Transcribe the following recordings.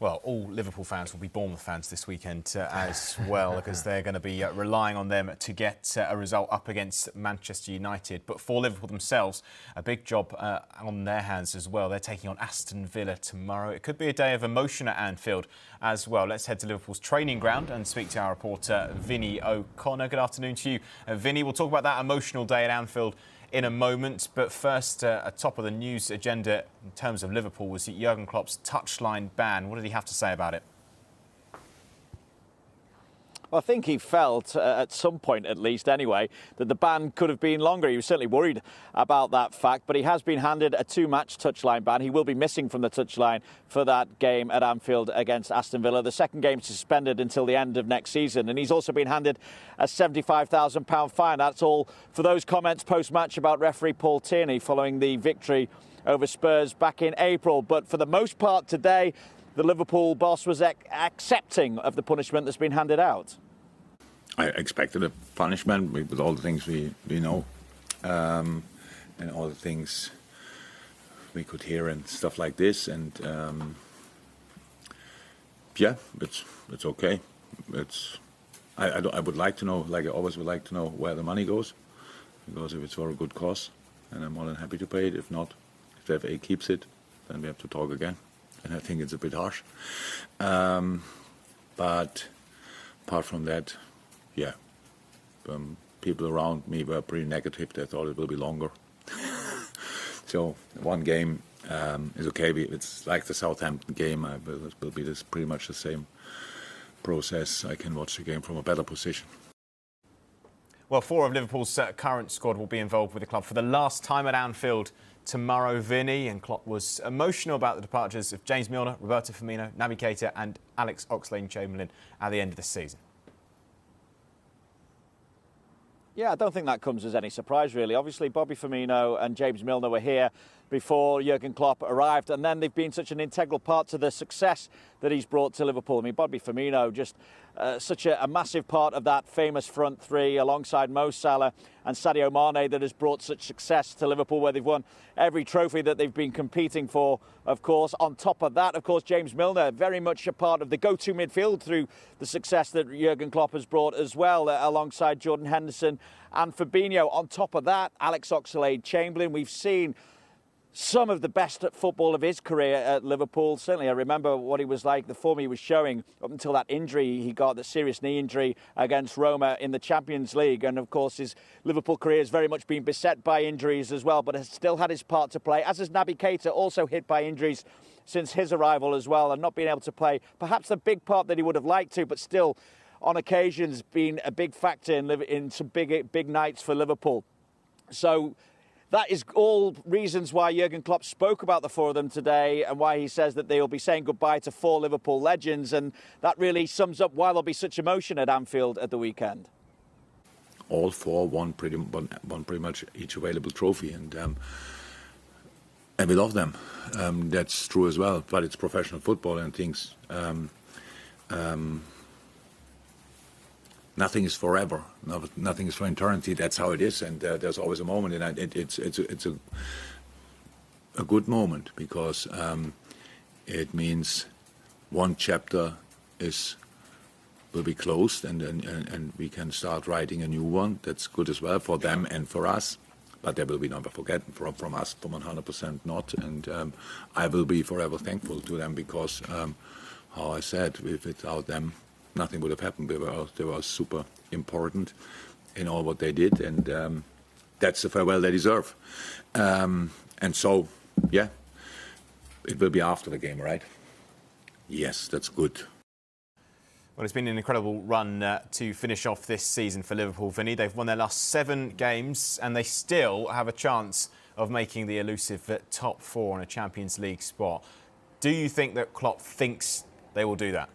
Well, all Liverpool fans will be Bournemouth fans this weekend as well, because they're going to be relying on them to get a result up against Manchester United. But for Liverpool themselves, a big job on their hands as well. They're taking on Aston Villa tomorrow. It could be a day of emotion at Anfield as well. Let's head to Liverpool's training ground and speak to our reporter, Vinny O'Connor. Good afternoon to you, Vinny. We'll talk about that emotional day at Anfield in a moment, but first, atop of the news agenda in terms of Liverpool was Jurgen Klopp's touchline ban. What did he have to say about it? Well, I think he felt, at some point at least anyway, that the ban could have been longer. He was certainly worried about that fact, but he has been handed a 2-match touchline ban. He will be missing from the touchline for that game at Anfield against Aston Villa. The second game suspended until the end of next season, and he's also been handed a £75,000 fine. That's all for those comments post-match about referee Paul Tierney following the victory over Spurs back in April. But for the most part today, the Liverpool boss was accepting of the punishment that's been handed out. I expected a punishment with all the things we know and all the things we could hear and stuff like this. And yeah, it's okay. I would like to know, like I always would like to know, where the money goes, because if it's for a good cause, then I'm more than happy to pay it. If not, if the FA keeps it, then we have to talk again. And I think it's a bit harsh. But apart from that, yeah, people around me were pretty negative. They thought it will be longer. So one game is okay. It's like the Southampton game. It will be pretty much the same process. I can watch the game from a better position. Well, 4 of Liverpool's current squad will be involved with the club for the last time at Anfield tomorrow, Vinny, and Klopp was emotional about the departures of James Milner, Roberto Firmino, Naby Keita and Alex Oxlade-Chamberlain at the end of the season. Yeah, I don't think that comes as any surprise, really. Obviously, Bobby Firmino and James Milner were here before Jurgen Klopp arrived, and then they've been such an integral part to the success that he's brought to Liverpool. I mean, Bobby Firmino, just such a massive part of that famous front three alongside Mo Salah and Sadio Mane that has brought such success to Liverpool, where they've won every trophy that they've been competing for, of course. On top of that, of course, James Milner, very much a part of the go-to midfield through the success that Jurgen Klopp has brought as well, alongside Jordan Henderson and Fabinho. On top of that, Alex Oxlade-Chamberlain, we've seen some of the best at football of his career at Liverpool. Certainly, I remember what he was like, the form he was showing up until that injury he got, the serious knee injury against Roma in the Champions League. And, of course, his Liverpool career has very much been beset by injuries as well, but has still had his part to play, as has Naby Keita, also hit by injuries since his arrival as well, and not being able to play perhaps the big part that he would have liked to, but still, on occasions, been a big factor in some big nights for Liverpool. So that is all reasons why Jurgen Klopp spoke about the 4 of them today, and why he says that they will be saying goodbye to 4 Liverpool legends. And that really sums up why there'll be such emotion at Anfield at the weekend. All 4 won pretty much each available trophy, and we love them. That's true as well. But it's professional football, and things. Nothing is forever. Nothing is for eternity. That's how it is, and there's always a moment, and it's a good moment, because it means one chapter will be closed, and we can start writing a new one. That's good as well for them and for us. But they will be never forgotten from us, from 100% not. And I will be forever thankful to them, because, how I said, without them, nothing would have happened. They were super important in all what they did, and that's the farewell they deserve. And so, yeah, it will be after the game, right? Yes, that's good. Well, it's been an incredible run to finish off this season for Liverpool, Vinny. They've won their last 7 games, and they still have a chance of making the elusive top 4 on a Champions League spot. Do you think that Klopp thinks they will do that?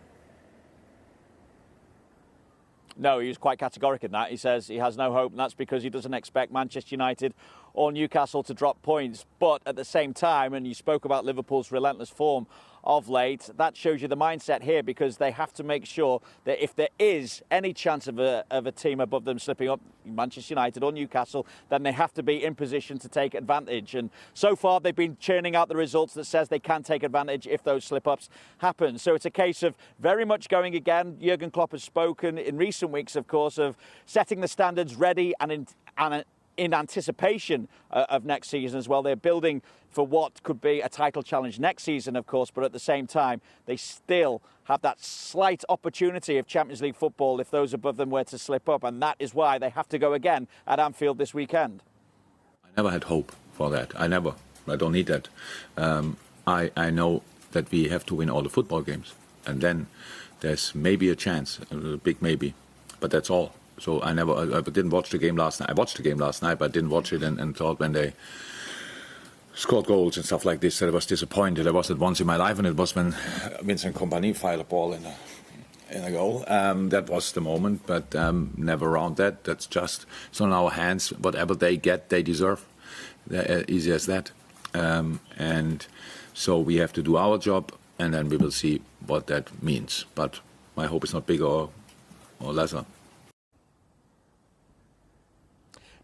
No, he was quite categoric in that. He says he has no hope, and that's because he doesn't expect Manchester United or Newcastle to drop points. But at the same time, and you spoke about Liverpool's relentless form of late, that shows you the mindset here, because they have to make sure that if there is any chance of a team above them slipping up, Manchester United or Newcastle, then they have to be in position to take advantage. And so far they've been churning out the results that says they can take advantage if those slip-ups happen. So it's a case of very much going again. Jurgen Klopp has spoken in recent weeks, of course, of setting the standards ready and in anticipation of next season as well. They're building for what could be a title challenge next season, of course, but at the same time, they still have that slight opportunity of Champions League football if those above them were to slip up, and that is why they have to go again at Anfield this weekend. I never had hope for that. I don't need that. I know that we have to win all the football games, and then there's maybe a chance, a big maybe, but that's all. So I didn't watch the game last night. I watched the game last night, but I didn't watch it and thought when they scored goals and stuff like this that I was disappointed. I was it once in my life, and it was when Vincent Kompany fired a ball in a goal. That was the moment, but never around that. That's just, it's on our hands. Whatever they get, they deserve. Easy as that. And so we have to do our job, and then we will see what that means. But my hope is not bigger or lesser.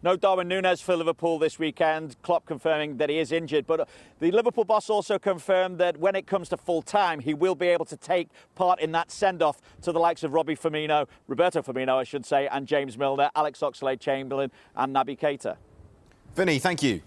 No Darwin Núñez for Liverpool this weekend. Klopp confirming that he is injured. But the Liverpool boss also confirmed that when it comes to full time, he will be able to take part in that send-off to the likes of Roberto Firmino, I should say, and James Milner, Alex Oxlade-Chamberlain and Naby Keita. Vinny, thank you.